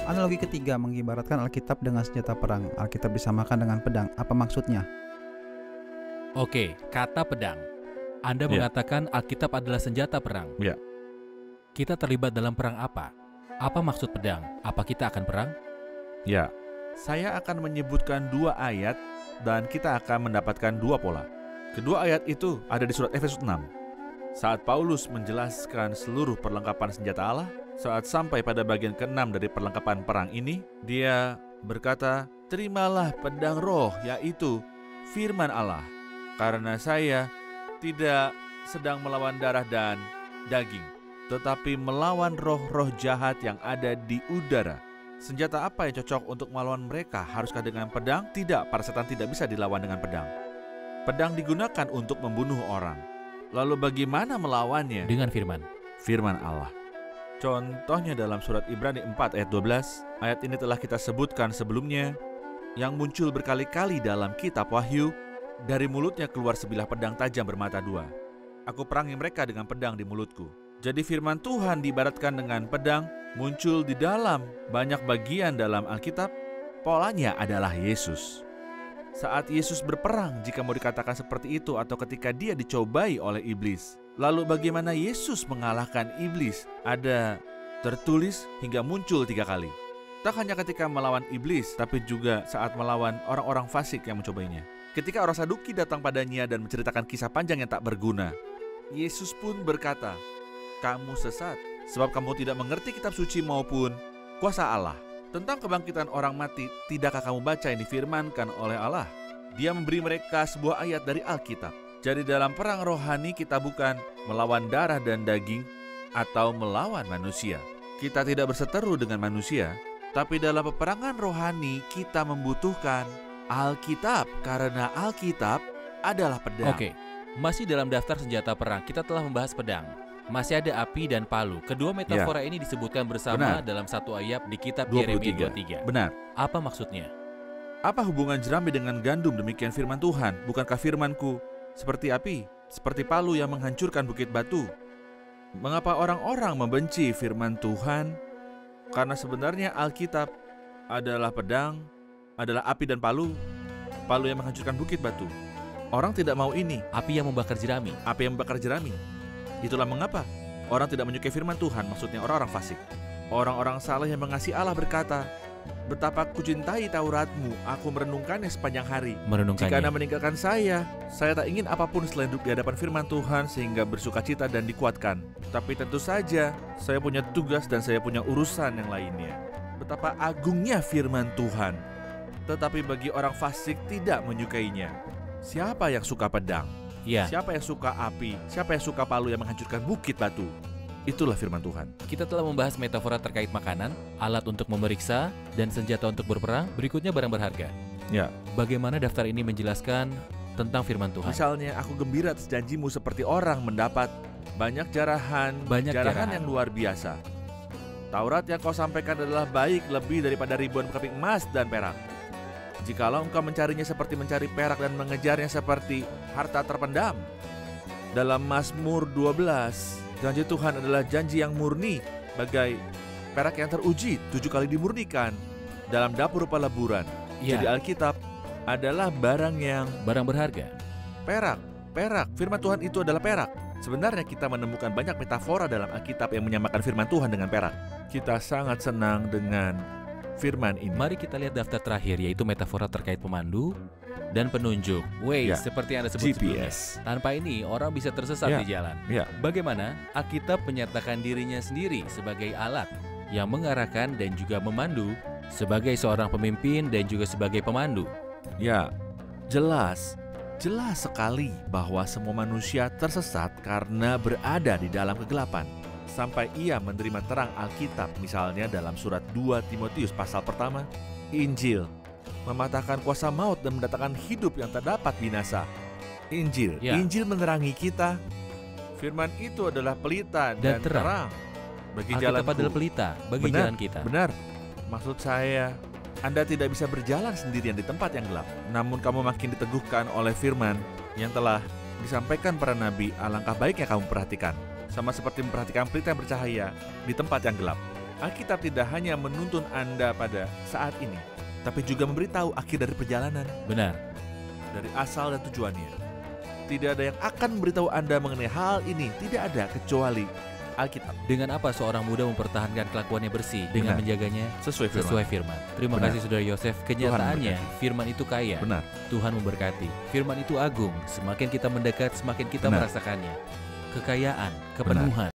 Analogi ketiga mengibaratkan Alkitab dengan senjata perang. Alkitab disamakan dengan pedang. Apa maksudnya? Oke, kata pedang. Anda Ya. mengatakan Alkitab adalah senjata perang. Ya. Kita terlibat dalam perang apa? Apa maksud pedang? Apa kita akan perang? Ya, saya akan menyebutkan 2 ayat dan kita akan mendapatkan 2 pola. Kedua ayat itu ada di surat Efesus 6. Saat Paulus menjelaskan seluruh perlengkapan senjata Allah, saat sampai pada bagian ke-6 dari perlengkapan perang ini, dia berkata, "Terimalah pedang roh, yaitu firman Allah, karena saya tidak sedang melawan darah dan daging, tetapi melawan roh-roh jahat yang ada di udara." Senjata apa yang cocok untuk melawan mereka? Haruskah dengan pedang? Tidak, para setan tidak bisa dilawan dengan pedang. Pedang digunakan untuk membunuh orang. Lalu bagaimana melawannya? Dengan firman. Firman Allah. Contohnya dalam surat Ibrani 4 ayat 12, ayat ini telah kita sebutkan sebelumnya, yang muncul berkali-kali dalam kitab Wahyu, dari mulutnya keluar sebilah pedang tajam bermata 2. Aku perangi mereka dengan pedang di mulutku. Jadi firman Tuhan diibaratkan dengan pedang, muncul di dalam banyak bagian dalam Alkitab, polanya adalah Yesus. Saat Yesus berperang, jika mau dikatakan seperti itu, atau ketika dia dicobai oleh iblis. Lalu bagaimana Yesus mengalahkan iblis? Ada tertulis hingga muncul 3 kali. Tak hanya ketika melawan iblis, tapi juga saat melawan orang-orang fasik yang mencobainya. Ketika orang Saduki datang padanya dan menceritakan kisah panjang yang tak berguna, Yesus pun berkata, "Kamu sesat, sebab kamu tidak mengerti kitab suci maupun kuasa Allah. Tentang kebangkitan orang mati, tidakkah kamu baca yang difirmankan oleh Allah?" Dia memberi mereka sebuah ayat dari Alkitab. Jadi dalam perang rohani kita bukan melawan darah dan daging atau melawan manusia. Kita tidak berseteru dengan manusia, tapi dalam peperangan rohani kita membutuhkan Alkitab, karena Alkitab adalah pedang. Oke, masih dalam daftar senjata perang, kita telah membahas pedang. Masih ada api dan palu. Kedua metafora ini disebutkan bersama dalam satu ayat di kitab Yeremia 23. Benar. Apa maksudnya? Apa hubungan jerami dengan gandum? Demikian firman Tuhan. Bukankah firmanku seperti api, seperti palu yang menghancurkan bukit batu? Mengapa orang-orang membenci firman Tuhan? Karena sebenarnya Alkitab adalah pedang, adalah api dan palu, palu yang menghancurkan bukit batu. Orang tidak mau ini, Api yang membakar jerami. api yang membakar jerami. Itulah mengapa orang tidak menyukai firman Tuhan, maksudnya orang-orang fasik. Orang-orang saleh yang mengasihi Allah berkata, "Betapa kucintai Tauratmu, aku merenungkannya sepanjang hari. Jika Anda Merenungkannya. meninggalkan saya tak ingin apapun selain duduk di hadapan firman Tuhan sehingga bersuka cita dan dikuatkan. Tapi tentu saja, saya punya tugas dan saya punya urusan yang lainnya." Betapa agungnya firman Tuhan. Tetapi bagi orang fasik tidak menyukainya. Siapa yang suka pedang? Ya, Siapa yang suka api? Siapa yang suka palu yang menghancurkan bukit batu? Itulah firman Tuhan. kita telah membahas metafora terkait makanan, alat untuk memeriksa, dan senjata untuk berperang. Berikutnya barang berharga. Ya. Bagaimana daftar ini menjelaskan tentang firman Tuhan? Misalnya, aku gembira atas janjimu seperti orang mendapat banyak jarahan jarahan. yang luar biasa. Taurat yang kau sampaikan adalah baik lebih daripada ribuan keping emas dan perak. Jikalau engkau mencarinya seperti mencari perak dan mengejarnya seperti harta terpendam. Dalam Mazmur 12, janji Tuhan adalah janji yang murni, bagai perak yang teruji 7 kali dimurnikan dalam dapur peleburan. Ya, Jadi Alkitab adalah barang yang barang berharga. perak. Firman Tuhan itu adalah perak. Sebenarnya kita menemukan banyak metafora dalam Alkitab yang menyamakan firman Tuhan dengan perak. Kita sangat senang dengan firman ini. Mari kita lihat daftar terakhir, yaitu metafora terkait pemandu dan penunjuk. Waze, Ya, seperti yang Anda sebut sebelumnya. GPS. Tanpa ini, orang bisa tersesat Ya. di jalan. Ya. Bagaimana Alkitab menyatakan dirinya sendiri sebagai alat yang mengarahkan dan juga memandu, sebagai seorang pemimpin dan juga sebagai pemandu. Ya, jelas sekali bahwa semua manusia tersesat karena berada di dalam kegelapan. Sampai ia menerima terang Alkitab, misalnya dalam surat 2 Timotius pasal pertama, Injil mematahkan kuasa maut dan mendatangkan hidup yang tak dapat binasa. Injil menerangi kita. Firman itu adalah pelita dan terang bagi Alkitab jalanku. adalah pelita bagi jalan kita. Benar. Maksud saya, Anda tidak bisa berjalan sendirian di tempat yang gelap. Namun kamu makin diteguhkan oleh firman yang telah disampaikan para nabi. Alangkah baiknya kamu perhatikan. Sama seperti memperhatikan pelita yang bercahaya di tempat yang gelap. Alkitab tidak hanya menuntun Anda pada saat ini, tapi juga memberitahu akhir dari perjalanan. Benar. Dari asal dan tujuannya. Tidak ada yang akan memberitahu Anda mengenai hal ini. Tidak ada kecuali Alkitab. Dengan apa seorang muda mempertahankan kelakuannya bersih? Dengan Benar. menjaganya Sesuai firman. Terima Benar. kasih Saudara Yosef. Kenyataannya memberkati. firman itu kaya. Benar. Tuhan memberkati. Firman itu agung. Semakin kita mendekat, semakin kita Benar. merasakannya. Kekayaan, kepenuhan.